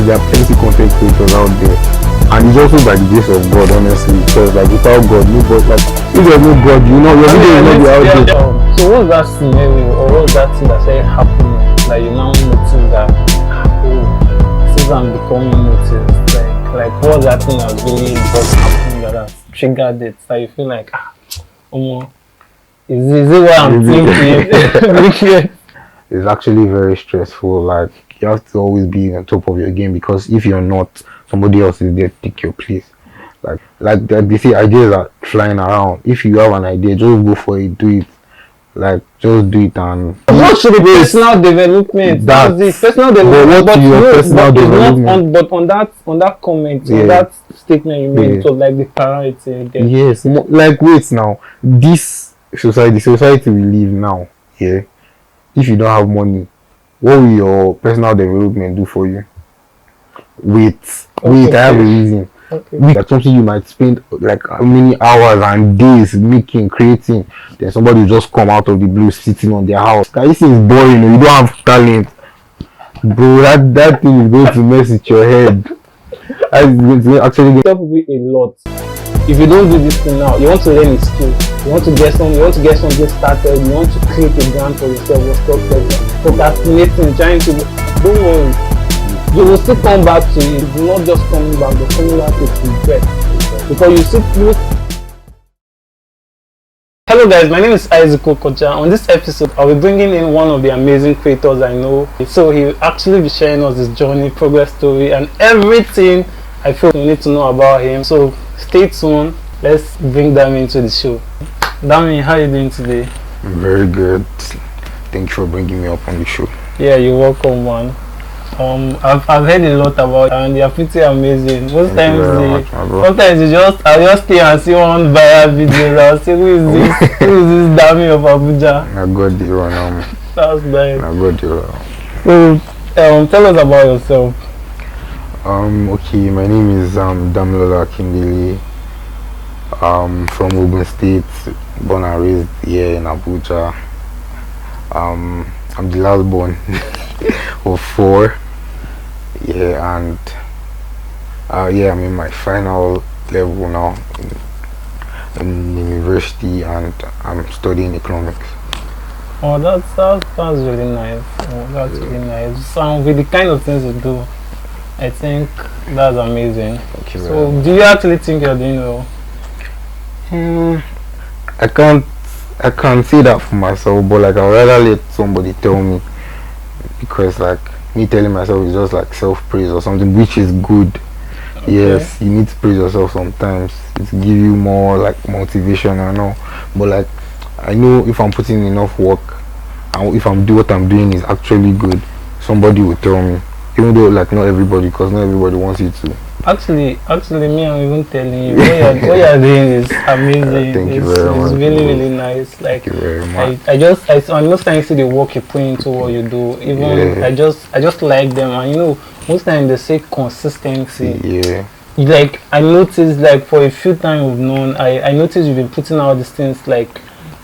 there are plenty content creators out there, and it's also by the grace of God, honestly. Because like without God, nobody, like if there's no God, you know, your video will not be out there. So what's that scenario or what's that thing that started happening that you now notice that since I'm becoming noticed, like what's that thing that's really just happening that has triggered it? That you feel like is it what I'm thinking? It's actually very stressful. Like you have to always be on top of your game, because if you're not, somebody else is there to take your place. Like they say, ideas are flying around. If you have an idea, just go for it, do it. Like just do it. And what should be personal development? That's it. Personal development. But on that comment, on that statement you made, it was like the priority again. Yes. Like wait now, this society we live now. Yeah. If you don't have money, what will your personal development do for you? Wait, I have a reason. Okay. That's something you might spend like how many hours and days making, creating. Then somebody will just come out of the blue, sitting on their house. This is boring. You don't have talent, bro. That thing is going to mess with your head. It's actually help me a lot. If you don't do this thing now, you want to learn a skill. You want to get something started. You want to create a brand for yourself. You're stuck procrastinating, trying to. Don't worry. You will still come back to it. It's not just coming back, but coming back with regret. Because you see, hello guys, my name is Isaac Okocha. On this episode, I'll be bringing in one of the amazing creators I know. So he'll actually be sharing us his journey, progress story, and everything I feel we need to know about him. So stay tuned. Let's bring Dammy into the show. Dammy, how are you doing today? I'm very good. Thank you for bringing me up on the show. Yeah, you're welcome, man. I've heard a lot about it, and they're pretty amazing. Sometimes I just stay and see one viral video. I'll say, who is this Dammy of Abuja? I got the one. That's nice. I got the one. So, tell us about yourself. Okay, my name is Dammy Akindele. From Ogun State, born and raised here in Abuja. I'm the last born of 4. Yeah, and I'm in my final level now in university, and I'm studying economics. Oh, that's really nice. That's really nice. So with the kind of things you do, I think that's amazing. Thank you so very much. Do you actually think you're doing well? I can't say that for myself, but like I'd rather let somebody tell me, because like me telling myself is just like self-praise or something, which is good. Okay. Yes, you need to praise yourself sometimes. It give you more like motivation, I know. But like I know if I'm putting enough work and if I'm doing what I'm doing is actually good, somebody will tell me. Even though like not everybody, because not everybody wants you to. Actually, me, I'm even telling you, what you're doing is amazing. Thank you very much. It's really nice. Like, thank you very much. I most times see the work you put into what you do. Even I just like them, and you know, most times they say consistency. Yeah. Like I noticed, like for a few times we've known, I noticed you've been putting out these things like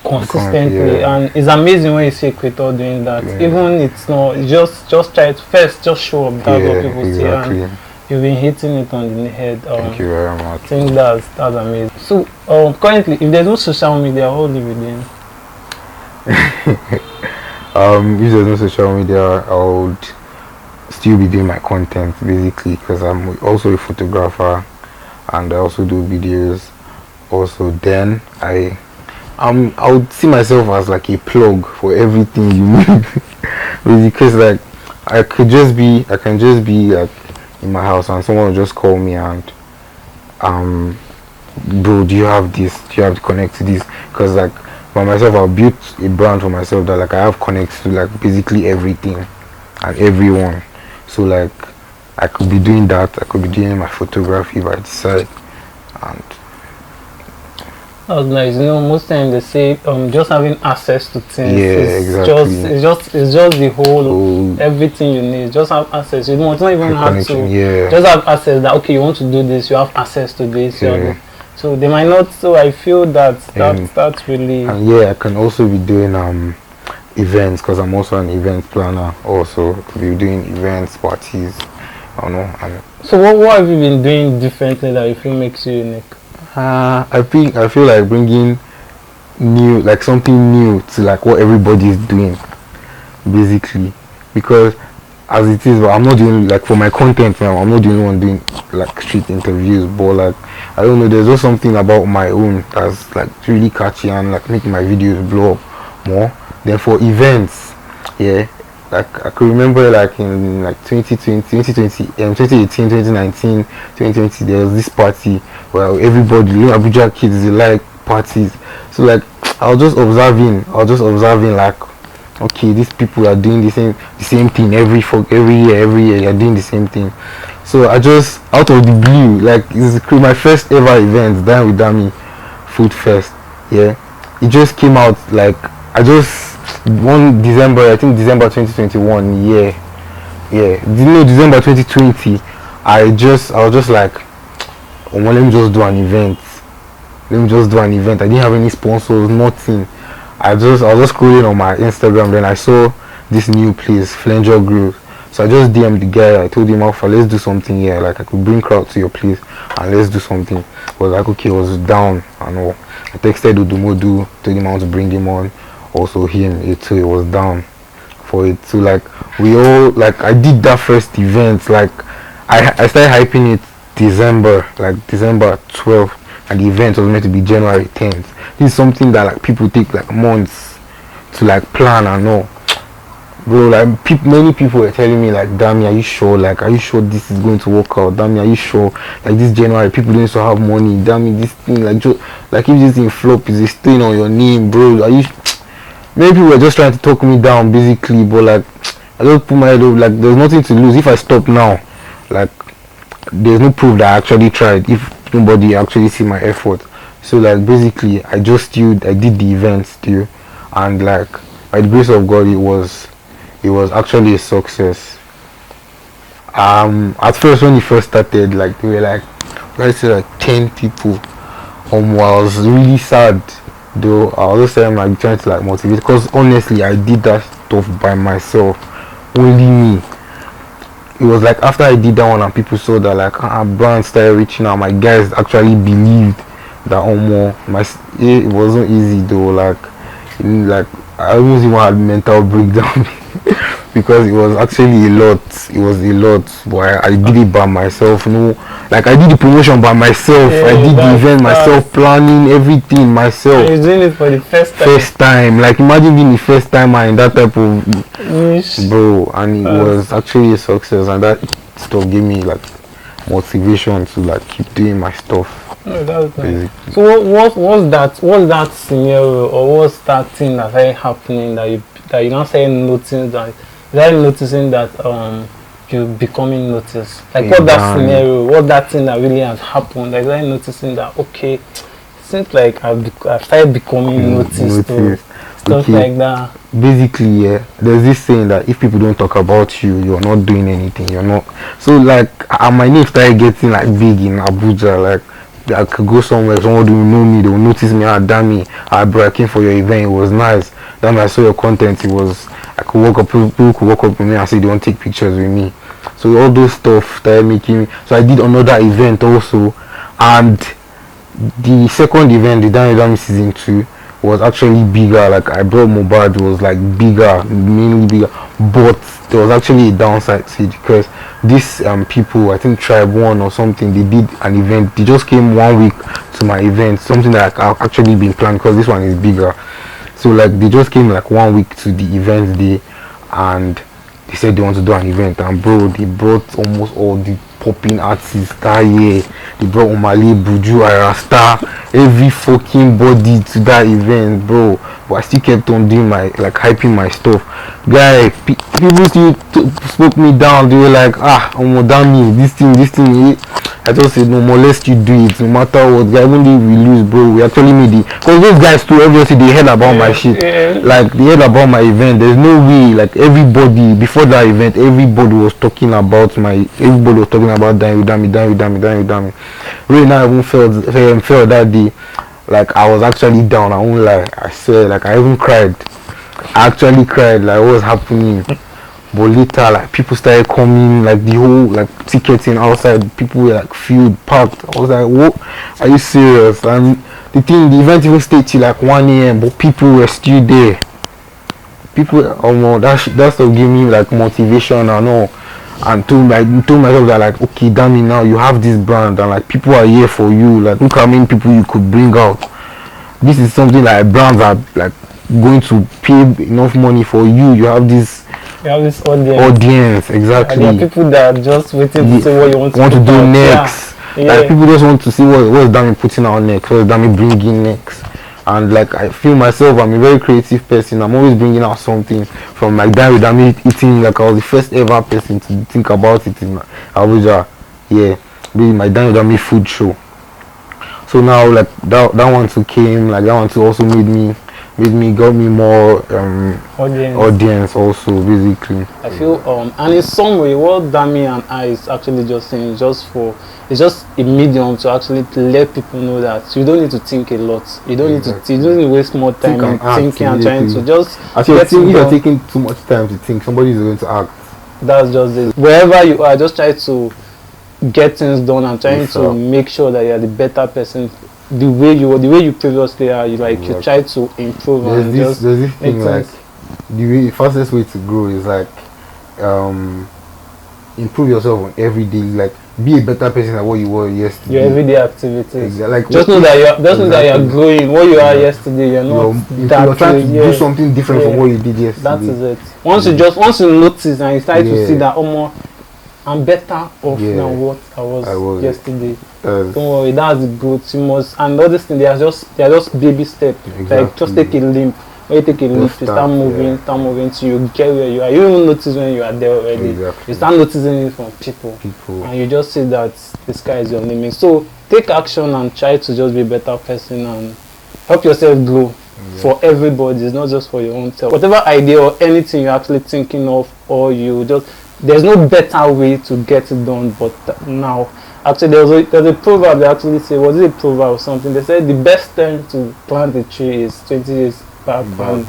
consistently, and it's amazing when you see a creator doing that. Even it's not just try to first just show up. That's what people say. And you've been hitting it on the head. Thank you very much. I think that's amazing. So currently, if there's no social media, what will you be doing? If there's no social media, I would still be doing my content basically, because I'm also a photographer and I also do videos. Also, then I would see myself as like a plug for everything you need. Because like I can just be like in my house and someone will just call me and bro, do you have this? Do you have to connect to this? Because like for myself, I've built a brand for myself that like I have connects to like basically everything and everyone. So like I could be doing that. I could be doing my photography by the side. And that was nice. You know, most times they say just having access to things. Exactly. It's just the whole everything you need. Just have access. You don't even have to. Just have access. That okay, you want to do this, you have access to this. So they might not. So I feel that's really. And I can also be doing events, because I'm also an event planner. Also, be doing events, parties, I don't know. And So what have you been doing differently that you feel makes you unique? I feel like bringing new, like something new to like what everybody is doing, basically, because as it is, but I'm not doing like for my content now. I'm not the only one doing like street interviews, but like I don't know. There's just something about my own that's like really catchy and like making my videos blow up more. Then for events, yeah, like I could remember like in like 2018, 2019, 2020, there was this party where everybody, you know, Abuja kids, they like parties. So like I was just observing like, okay, these people are doing the same thing every year you're doing the same thing. So I just out of the blue, like it's my first ever event, Dine with Dammy Food Fest. Yeah, it just came out like I just one December, I think December 2021. Yeah, no, December 2020. I was just like, oh, well, let me just do an event. Let me just do an event. I didn't have any sponsors, nothing. I was just scrolling on my Instagram, then I saw this new place, Flanger Grill. So I just DM'd the guy. I told him, Alpha, let's do something here. Like I could bring crowd to your place and let's do something. He was like, okay, I was down and all. I texted Udumodu, told him I want to bring him on. Also him, it too, he was down for it. So like we all, like I did that first event. Like I started hyping it December 12th, and the event was meant to be January 10th. This is something that like people take like months to like plan and all, bro. Like many people were telling me like, Dammy, are you sure? Like, are you sure this is going to work out? Dammy, are you sure? Like this January, people don't to have money. Dammy, this thing like like if this thing flop, is a stain on your name, bro. Are you? Many people were just trying to talk me down, basically, but like I just put my head up. Like there's nothing to lose if I stop now. Like there's no proof that I actually tried if nobody actually see my effort. So like basically I did the event still, and like by the grace of God it was actually a success. At first when it first started, like they were like, let's say like 10 people. I was really sad though. I was just like trying to like motivate, because honestly I did that stuff by myself, only me. It was like after I did that one and people saw that like brands started reaching out, my guys actually believed that it wasn't easy though. Like I almost even had mental breakdown because it was actually a lot. It was a lot, but I did it by myself. No, like I did the promotion by myself. Yeah, I did the event myself, planning everything myself. You're doing it for the first time. First time, like imagine being the first timer in that type of bro, and it was actually a success, and that stuff gave me like motivation to like keep doing my stuff. Oh, that's nice. So what's that scenario, or what's that thing that started happening that you don't say noticing that you're becoming noticed? Like what that scenario, what that thing that really has happened, like started noticing that okay, it seems like I've started becoming noticed or stuff like that. Basically, yeah, there's this saying that if people don't talk about you, you're not doing anything. You're not. So like my name started getting like big in Abuja. Like I could go somewhere, someone will know me, they will notice me. Dammy, bro, I came for your event, it was nice. Dammy, I saw your content, I could walk up, people could walk up with me and say they want to take pictures with me. So all those stuff started making me. So I did another event also, and the second event, the Dammy season 2, was actually bigger. Like I brought Mobad, was like bigger, mainly bigger, but there was actually a downside to it, because these people, I think Tribe One or something, they did an event. They just came 1 week to my event, something that I've actually been planning, because this one is bigger. So like they just came like 1 week to the event day, and they said they want to do an event, and bro, they brought almost all the popping artists that year. They brought Omale, Buju, Arasta, every fucking body to that event, bro. But I still kept on doing my, like, hyping my stuff. Guy, people still spoke me down. They were like, Dammy, this thing. I just said, no more, let's you do it, no matter what. Guy, even if we lose, bro, we actually made it. Because those guys too, obviously, they heard about my shit. Yeah. Like, they heard about my event. There's no way, like, everybody, before that event, everybody was talking about Dammy. Really, now I even felt that day, like, I was actually down. I won't lie. I swear, like, I even cried. I actually cried, like, what was happening? But later, like people started coming, like the whole like ticketing outside, people were like filled, packed. I was like, what? Are you serious? And the event even stayed till like 1 a.m. but people were still there. People, oh no, that's what gave me like motivation and all, and told myself that like, okay, Dammy, now you have this brand and like people are here for you. Like look how many people you could bring out. This is something like brands are like going to pay enough money for you. You have this audience, exactly. There are people that are just waiting to see what you want to do out. next. Yeah. Like people just want to see what's Dammy putting out next, what's Dammy bringing next. And like I feel myself, I'm a very creative person. I'm always bringing out something from like Dammy eating. Like I was the first ever person to think about it in Abuja. Yeah, being my Dammy food show. So now like that one too came. Like that one too also got me more audience also basically. I feel and in some way what Dammy and I is actually just saying is just a medium to actually let people know that you don't need to think a lot. You don't need to waste more time in thinking and trying to just if you're taking too much time to think, somebody is going to act. That's just it. Wherever you are, just try to get things done and trying to make sure that you're the better person. The way you previously are, you try to improve. There's this thing like the fastest way to grow is like improve yourself on every day. Like be a better person than what you were yesterday. Your everyday activities. Exactly. Like just know that you're growing. What you are yesterday, you're not. You're trying to do something different from what you did yesterday. That is it. Once you notice and you start to see that I'm better off than what I was yesterday. Don't worry, that's good. You must, and all these things, they are just baby steps. Exactly. Like just take a leap. When you take a leap, you start moving till you get where you are. You don't even notice when you are there already. Exactly. You start noticing it from people, and you just see that the sky is your limit. So take action and try to just be a better person and help yourself grow. For everybody, it's not just for your own self. Whatever idea or anything you're actually thinking of, or there's no better way to get it done but now. Actually, there's a proverb they actually say, was it a proverb or something? They said the best time to plant a tree is 20 years back, and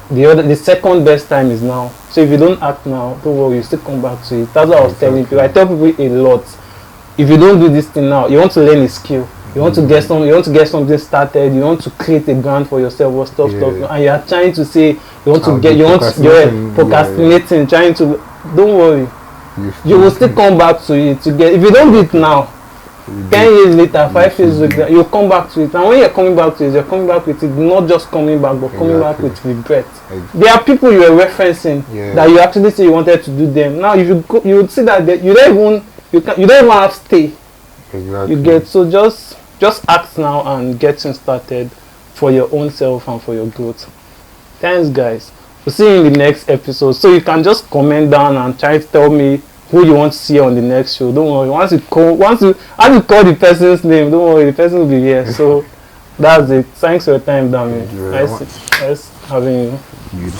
the second best time is now. So if you don't act now, don't worry, you still come back to it. That's what I was telling people. I tell people a lot. If you don't do this thing now, you want to learn a skill. You want to get something started. You want to create a brand for yourself or stuff, and you are trying to say you're procrastinating, trying to. Don't worry, you will still come back to it. If you don't do it now, 10 years later, 5 years later, you'll come back to it. And when you're coming back to it, you're coming back with it, not just coming back, but coming back with regret. There are people you are referencing that you actually say you wanted to do them. Now, if you would see that you don't even have stay. Exactly. You get, so just act now and getting started for your own self and for your growth. Thanks, guys. We'll see you in the next episode. So you can just comment down and try to tell me who you want to see on the next show. Don't worry. Once you call the person's name, don't worry, the person will be here. So that's it. Thanks for your time, Dammy. Nice having you. You too.